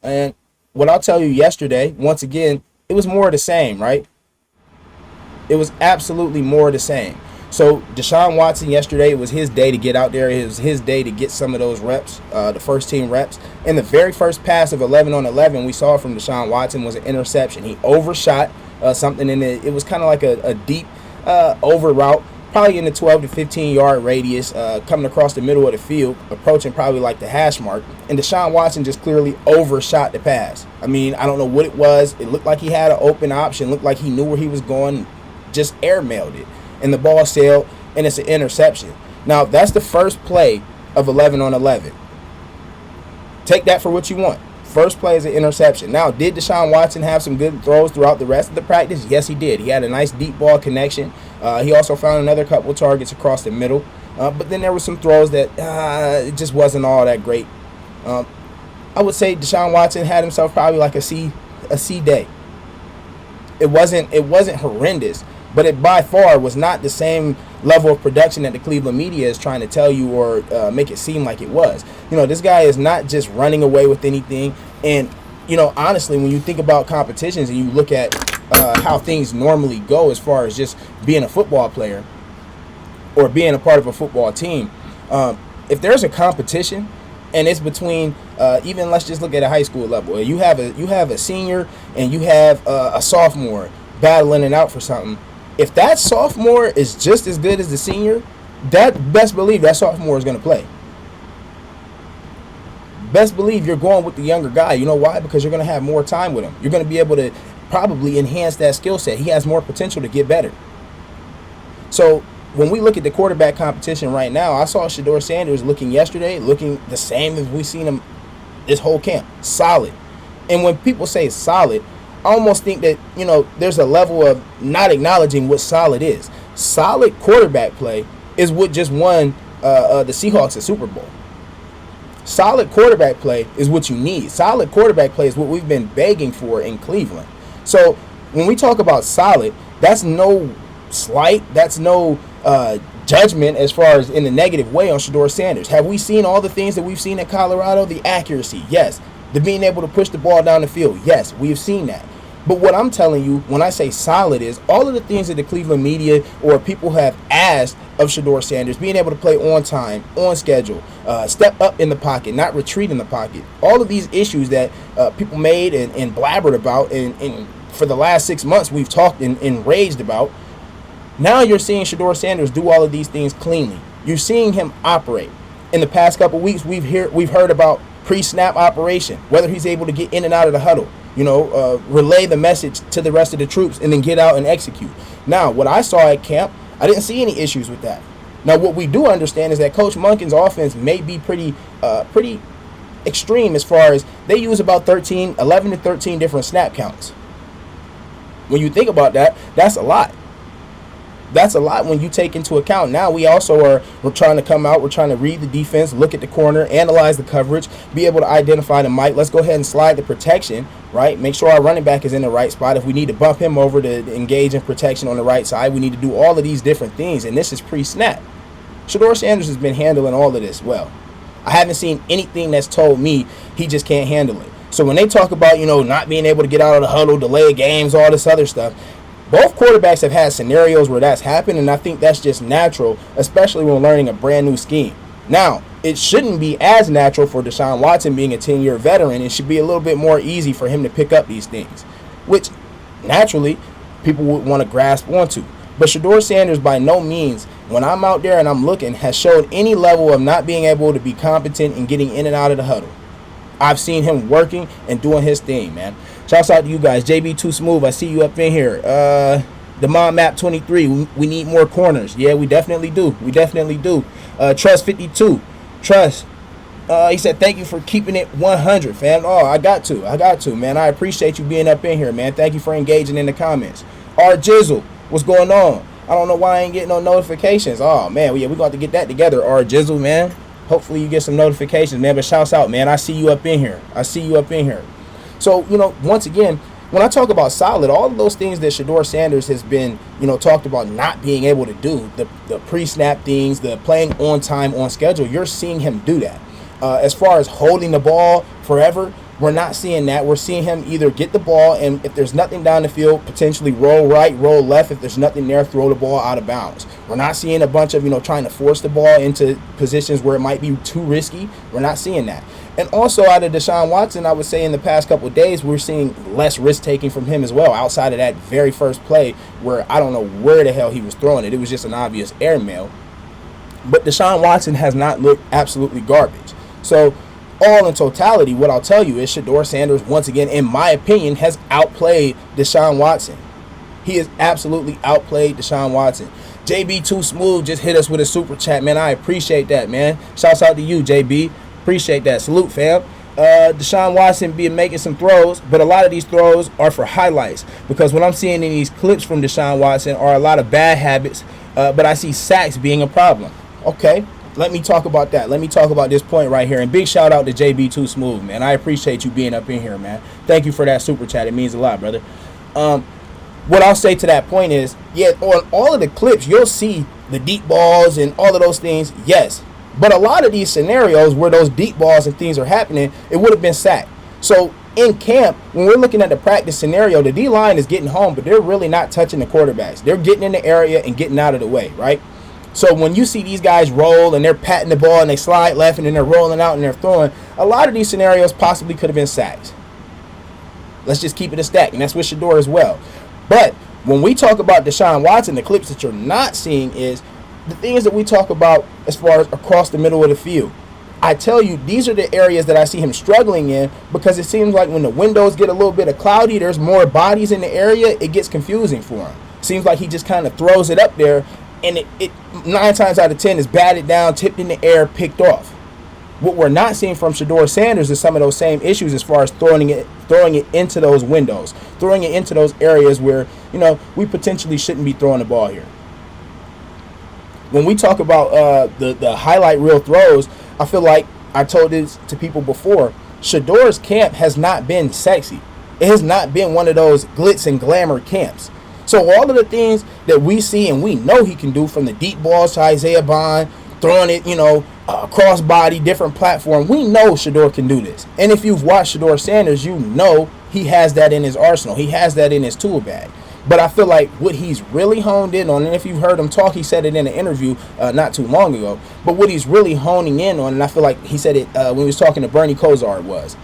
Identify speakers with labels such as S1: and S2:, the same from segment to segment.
S1: And what I'll tell you yesterday, once again, it was more of the same, right? It was absolutely more of the same. So Deshaun Watson yesterday, it was his day to get out there. It was his day to get some of those reps, the first team reps. And the very first pass of 11 on 11 we saw from Deshaun Watson was an interception. He overshot something in it. It was kind of like a deep over route, probably in the 12 to 15 yard radius, coming across the middle of the field, approaching probably like the hash mark. And Deshaun Watson just clearly overshot the pass. I mean, I don't know what it was. It looked like he had an open option, looked like he knew where he was going, just airmailed it. And the ball sailed, and it's an interception. Now, that's the first play of 11 on 11. Take that for what you want. First play is an interception. Now, did Deshaun Watson have some good throws throughout the rest of the practice? Yes, he did. He had a nice deep ball connection. He also found another couple targets across the middle. But then there were some throws that it just wasn't all that great. I would say Deshaun Watson had himself probably like a C day. It wasn't horrendous, but it by far was not the same level of production that the Cleveland media is trying to tell you or make it seem like it was. This guy is not just running away with anything. And, honestly, when you think about competitions and you look at how things normally go as far as just being a football player or being a part of a football team, if there's a competition and it's between even let's just look at a high school level. You have a senior and you have a sophomore battling it out for something. If that sophomore is just as good as the senior, that best believe that sophomore is going to play. Best believe you're going with the younger guy. You know why? Because you're going to have more time with him. You're going to be able to probably enhance that skill set. He has more potential to get better. So when we look at the quarterback competition right now, I saw Shedeur Sanders looking the same as we've seen him this whole camp. Solid. And when people say solid, I almost think that, there's a level of not acknowledging what solid is. Solid quarterback play is what just won the Seahawks a Super Bowl. Solid quarterback play is what you need. Solid quarterback play is what we've been begging for in Cleveland. So when we talk about solid, that's no slight, that's no judgment as far as in the negative way on Shedeur Sanders. Have we seen all the things that we've seen in Colorado? The accuracy, yes. The being able to push the ball down the field, yes, we have seen that. But what I'm telling you when I say solid is all of the things that the Cleveland media or people have asked of Shedeur Sanders, being able to play on time, on schedule, step up in the pocket, not retreat in the pocket. All of these issues that people made and blabbered about and for the last 6 months we've talked and raged about. Now you're seeing Shedeur Sanders do all of these things cleanly. You're seeing him operate. In the past couple of weeks, we've heard about pre-snap operation, whether he's able to get in and out of the huddle, relay the message to the rest of the troops and then get out and execute. Now, what I saw at camp, I didn't see any issues with that. Now, what we do understand is that Coach Monken's offense may be pretty extreme as far as they use about 11 to 13 different snap counts. When you think about that, that's a lot. That's a lot when you take into account. Now we're trying to come out, we're trying to read the defense, look at the corner, analyze the coverage, be able to identify the mic. Let's go ahead and slide the protection, right? Make sure our running back is in the right spot. If we need to bump him over to engage in protection on the right side, we need to do all of these different things, and this is pre-snap. Shedeur Sanders has been handling all of this well. I haven't seen anything that's told me he just can't handle it. So when they talk about, not being able to get out of the huddle, delay games, all this other stuff, both quarterbacks have had scenarios where that's happened, and I think that's just natural, especially when learning a brand new scheme. Now, it shouldn't be as natural for Deshaun Watson being a 10-year veteran. It should be a little bit more easy for him to pick up these things, which naturally people would want to grasp onto. But Shedeur Sanders, by no means, when I'm out there and I'm looking, has showed any level of not being able to be competent in getting in and out of the huddle. I've seen him working and doing his thing, man. Shouts out to you guys. JB Too Smooth, I see you up in here. The Mom Map 23, we need more corners. Yeah, we definitely do. Trust 52. Trust. He said, thank you for keeping it 100, fam. Oh, I got to, man. I appreciate you being up in here, man. Thank you for engaging in the comments. R Jizzle, what's going on? I don't know why I ain't getting no notifications. Oh, man, we're going to have to get that together, R Jizzle, man. Hopefully you get some notifications, man. But shouts out, man. I see you up in here. So, once again, when I talk about solid, all of those things that Shedeur Sanders has been, talked about not being able to do, the pre-snap things, the playing on time, on schedule, you're seeing him do that. As far as holding the ball forever, We're not seeing that. We're seeing him either get the ball, and if there's nothing down the field, potentially roll right, roll left. If there's nothing there, throw the ball out of bounds. We're not seeing a bunch of, trying to force the ball into positions where it might be too risky. We're not seeing that. And also out of Deshaun Watson, I would say in the past couple of days, we're seeing less risk-taking from him as well, outside of that very first play where I don't know where the hell he was throwing it. It was just an obvious airmail. But Deshaun Watson has not looked absolutely garbage. So all in totality, what I'll tell you is Shedeur Sanders, once again, in my opinion, has outplayed Deshaun Watson. He has absolutely outplayed Deshaun Watson. JB Too Smooth just hit us with a super chat, man. I appreciate that, man. Shouts out to you, JB. Appreciate that. Salute, fam. Deshaun Watson be making some throws, but a lot of these throws are for highlights, because what I'm seeing in these clips from Deshaun Watson are a lot of bad habits, but I see sacks being a problem. Okay. Let me talk about that. Let me talk about this point right here. And big shout out to JB Too Smooth, man. I appreciate you being up in here, man. Thank you for that super chat. It means a lot, brother. What I'll say to that point is, yeah, on all of the clips, you'll see the deep balls and all of those things, yes. But a lot of these scenarios where those deep balls and things are happening, it would have been sacked. So in camp, when we're looking at the practice scenario, the D-line is getting home, but they're really not touching the quarterbacks. They're getting in the area and getting out of the way, right? So when you see these guys roll and they're patting the ball and they slide left and then they're rolling out and they're throwing, a lot of these scenarios possibly could have been sacks. Let's just keep it a stack, and that's with Shedeur as well. But when we talk about Deshaun Watson, the clips that you're not seeing is the things that we talk about as far as across the middle of the field. I tell you, these are the areas that I see him struggling in, because it seems like when the windows get a little bit of cloudy, there's more bodies in the area, it gets confusing for him. Seems like he just kind of throws it up there, and it 9 times out of 10 is batted down, tipped in the air, picked off. What we're not seeing from Shedeur Sanders is some of those same issues as far as throwing it into those windows, throwing it into those areas where, we potentially shouldn't be throwing the ball here. When we talk about the highlight reel throws, I feel like I told this to people before, Shedeur's camp has not been sexy. It has not been one of those glitz and glamour camps. So all of the things that we see and we know he can do, from the deep balls to Isaiah Bond, throwing it, crossbody, different platform, we know Shedeur can do this. And if you've watched Shedeur Sanders, you know he has that in his arsenal. He has that in his tool bag. But I feel like what he's really honed in on, and if you've heard him talk, he said it in an interview not too long ago, but what he's really honing in on, and I feel like he said it when he was talking to Bernie Kosar, was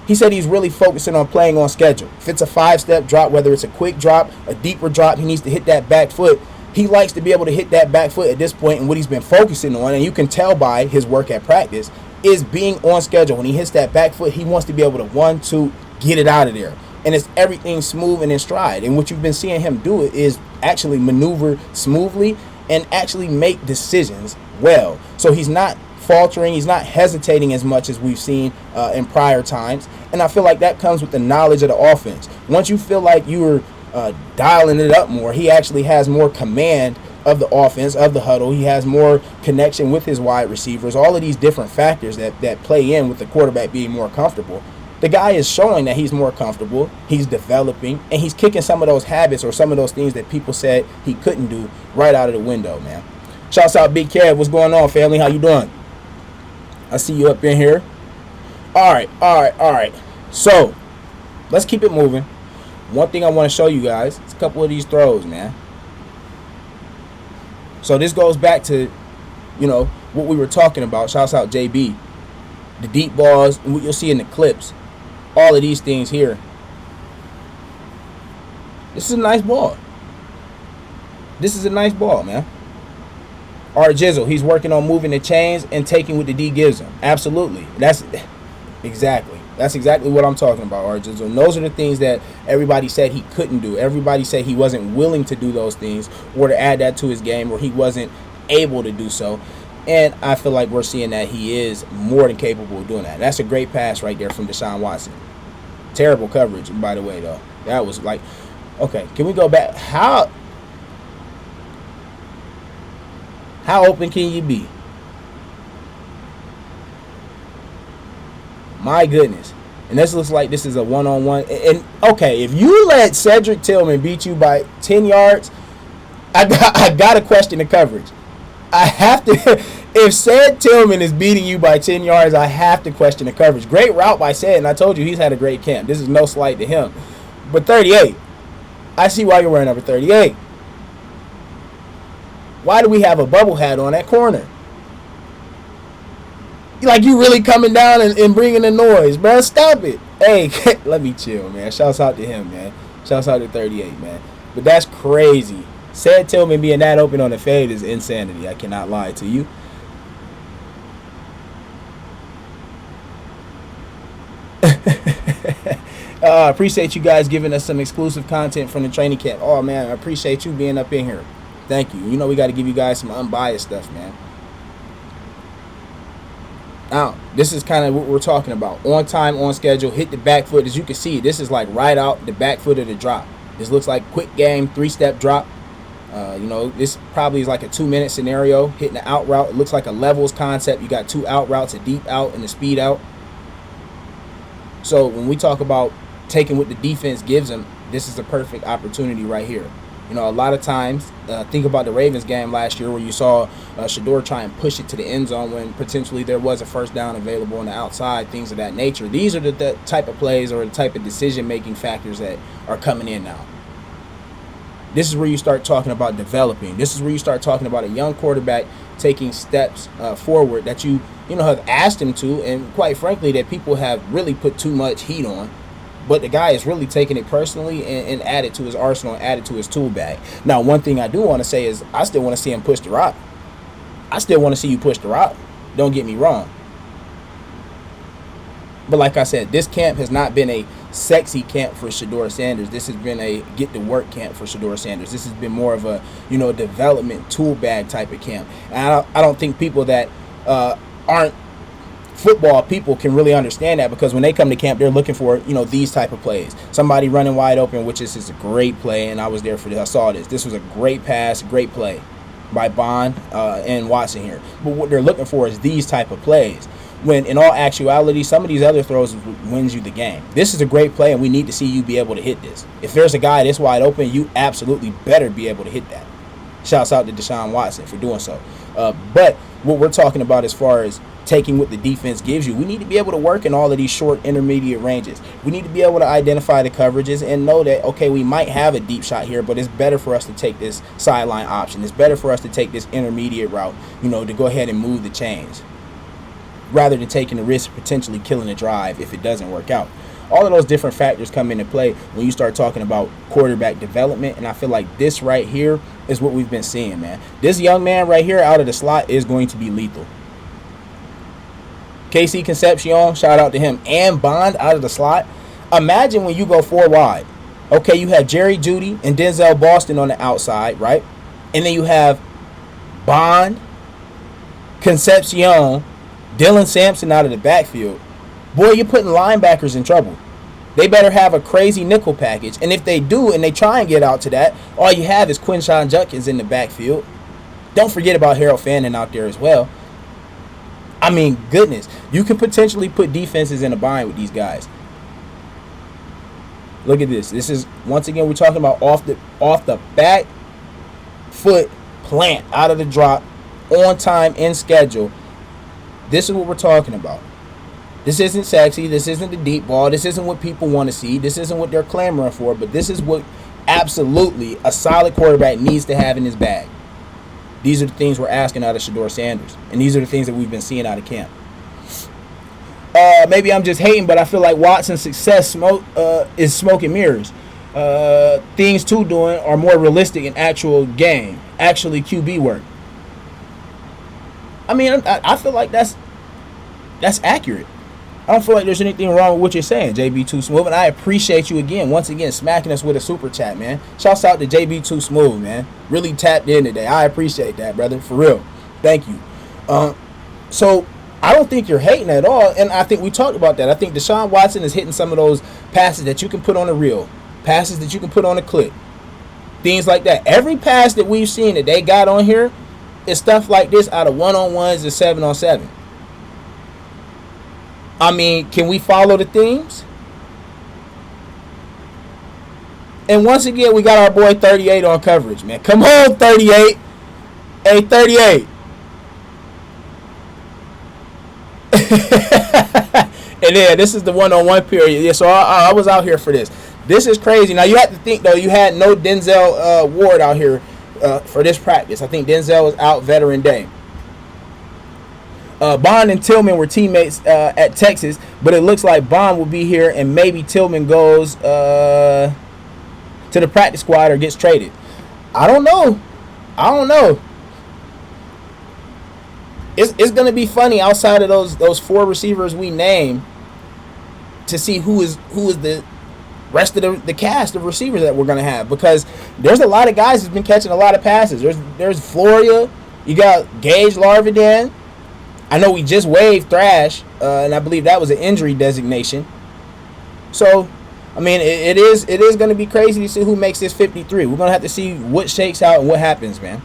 S1: he said he's really focusing on playing on schedule. If it's a 5-step drop, whether it's a quick drop, a deeper drop, he needs to hit that back foot. He likes to be able to hit that back foot at this point, and what he's been focusing on, and you can tell by his work at practice, is being on schedule. When he hits that back foot, he wants to be able to 1-2 get it out of there. And it's everything smooth and in stride. And what you've been seeing him do is actually maneuver smoothly and actually make decisions well. So he's not faltering, he's not hesitating as much as we've seen in prior times. And I feel like that comes with the knowledge of the offense. Once you feel like you're dialing it up more, he actually has more command of the offense, of the huddle. He has more connection with his wide receivers, all of these different factors that play in with the quarterback being more comfortable. The guy is showing that he's more comfortable, he's developing, and he's kicking some of those habits or some of those things that people said he couldn't do right out of the window, man. Shouts out Big Kev. What's going on, family? How you doing? I see you up in here. All right. So, let's keep it moving. One thing I want to show you guys is a couple of these throws, man. So this goes back to, what we were talking about. Shouts out JB. The deep balls, and what you'll see in the clips. All of these things here. This is a nice ball. Man. Art Jizzle, he's working on moving the chains and taking what the D gives him. Absolutely. That's exactly what I'm talking about, Art Jizzle. And those are the things that everybody said he couldn't do. Everybody said he wasn't willing to do those things or to add that to his game, or he wasn't able to do so. And I feel like we're seeing that he is more than capable of doing that. That's a great pass right there from Deshaun Watson. Terrible coverage, by the way, though. That was like, okay, can we go back? How open can you be? My goodness. And this looks like this is a one-on-one. And, okay, if you let Cedric Tillman beat you by 10 yards, I got to question the coverage. I have to. If said Tillman is beating you by 10 yards, I have to question the coverage. Great route by said, and I told you he's had a great camp. This is no slight to him. But 38, I see why you're wearing number 38. Why do we have a bubble hat on that corner? Like, you really coming down and bringing the noise, bro. Stop it. Hey, let me chill, man. Shouts out to him, man. Shouts out to 38, man. But that's crazy. Said Tillman being that open on the fade is insanity. I cannot lie to you. Appreciate you guys giving us some exclusive content from the training camp. Oh, man, I appreciate you being up in here. Thank you. You know we got to give you guys some unbiased stuff, man. Now, this is kind of what we're talking about. On time, on schedule, hit the back foot. As you can see, this is like right out the back foot of the drop. This looks like quick game, 3-step drop. This probably is like a 2-minute scenario. Hitting the out route. It looks like a levels concept. You got 2 out routes, a deep out and a speed out. So when we talk about taking what the defense gives them, this is the perfect opportunity right here. You know, a lot of times, think about the Ravens game last year where you saw Shedeur try and push it to the end zone when potentially there was a first down available on the outside, things of that nature. These are the type of plays or the type of decision-making factors that are coming in now. This is where you start talking about developing. This is where you start talking about a young quarterback taking steps forward that you have asked him to, and quite frankly that people have really put too much heat on. But the guy is really taking it personally and added to his arsenal, added to his tool bag. Now, one thing I do want to say is I still want to see him push the rock. I still want to see you push the rock. Don't get me wrong. But like I said, this camp has not been a sexy camp for Shedeur Sanders. This has been a get-to-work camp for Shedeur Sanders. This has been more of a, development tool bag type of camp. And I don't think people that aren't football people can really understand that, because when they come to camp, they're looking for, these type of plays. Somebody running wide open, which is a great play, and I was there for this. I saw this. This was a great pass, great play by Bond and Watson here. But what they're looking for is these type of plays, when in all actuality, some of these other throws wins you the game. This is a great play, and we need to see you be able to hit this. If there's a guy this wide open, you absolutely better be able to hit that. Shouts out to Deshaun Watson for doing so. But what we're talking about as far as taking what the defense gives you, we need to be able to work in all of these short intermediate ranges. We need to be able to identify the coverages and know that, okay, we might have a deep shot here, but it's better for us to take this sideline option. It's better for us to take this intermediate route, to go ahead and move the chains, rather than taking the risk of potentially killing a drive if it doesn't work out. All of those different factors come into play when you start talking about quarterback development, and I feel like this right here is what we've been seeing, man. This young man right here out of the slot is going to be lethal. KC Concepcion, shout out to him, and Bond out of the slot. Imagine when you go 4 wide. Okay, you have Jerry Jeudy and Denzel Boston on the outside, right? And then you have Bond, Concepcion, Dylan Sampson out of the backfield. Boy, you're putting linebackers in trouble. They better have a crazy nickel package. And if they do and they try and get out to that, all you have is Quinshon Judkins in the backfield. Don't forget about Harold Fannin out there as well. I mean, goodness, you can potentially put defenses in a bind with these guys. Look at this. This is, once again, we're talking about off the back foot plant, out of the drop, on time, in schedule. This is what we're talking about. This isn't sexy. This isn't the deep ball. This isn't what people want to see. This isn't what they're clamoring for. But this is what absolutely a solid quarterback needs to have in his bag. These are the things we're asking out of Shedeur Sanders. And these are the things that we've been seeing out of camp. Maybe I'm just hating, but I feel like Watson's success is smoke and mirrors. Things to doing are more realistic in actual game. Actually QB work. I mean, I feel like that's accurate. I don't feel like there's anything wrong with what you're saying, JB Too Smooth, and I appreciate you once again, smacking us with a super chat, man. Shouts out to JB Too Smooth, man. Really tapped in today. I appreciate that, brother, for real. Thank you. So I don't think you're hating at all, and I think we talked about that. I think Deshaun Watson is hitting some of those passes that you can put on a reel, passes that you can put on a clip, things like that. Every pass that we've seen that they got on here is stuff like this out of 1-on-1s and 7-on-7. I mean, can we follow the themes? And once again, we got our boy 38 on coverage, man. Come on, 38. Hey, 38. And then this is the one-on-one period. Yeah, so I was out here for this. This is crazy. Now you have to think though, you had no Denzel Ward out here for this practice. I think Denzel was out Veteran Day. Bond and Tillman were teammates at Texas, but it looks like Bond will be here, and maybe Tillman goes to the practice squad or gets traded. I don't know. It's going to be funny outside of those four receivers we named to see who is the rest of the cast of receivers that we're going to have, because there's a lot of guys who's been catching a lot of passes. There's Floria. You got Gage Larvidan. I know we just waived Thrash, and I believe that was an injury designation. So, I mean, it is going to be crazy to see who makes this 53. We're going to have to see what shakes out and what happens, man.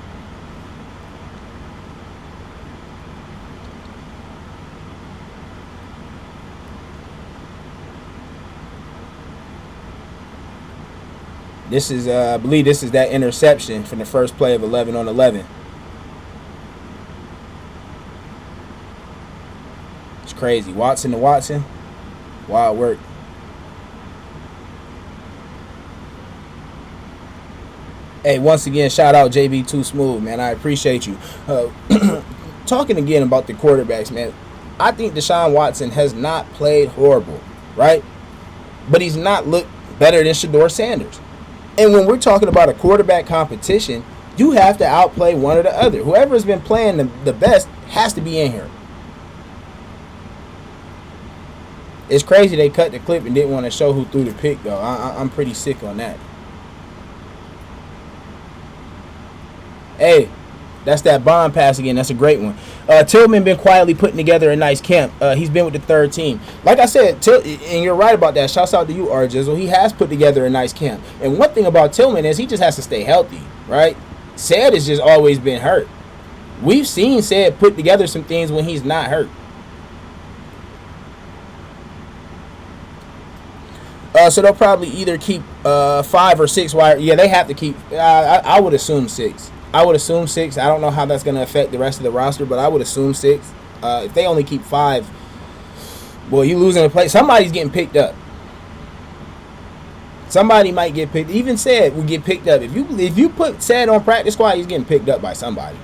S1: This is, I believe this is that interception from the first play of 11 on 11. It's crazy. Watson to Watson. Wild work. Hey, once again, shout out JB Too Smooth, man. I appreciate you. Talking again about the quarterbacks, man. I think Deshaun Watson has not played horrible, right? But he's not looked better than Shedeur Sanders. And when we're talking about a quarterback competition, you have to outplay one or the other. Whoever has been playing the best has to be in here. It's crazy they cut the clip and didn't want to show who threw the pick, though. I'm pretty sick on that. Hey, that's that Bond pass again. That's a great one. Tillman been quietly putting together a nice camp. He's been with the third team. Like I said, and you're right about that. Shouts out to you, R-Jizzle. He has put together a nice camp. And one thing about Tillman is he just has to stay healthy, right? Said has just always been hurt. We've seen Said put together some things when he's not hurt. So they'll probably either keep 5 or 6 wide. Yeah, they have to keep. I would assume 6. I don't know how that's going to affect the rest of the roster, but I would assume 6. If they only keep 5, boy, you losing a play. Somebody's getting picked up. Somebody might get picked. Even Said will get picked up. If you put Said on practice squad, he's getting picked up by somebody.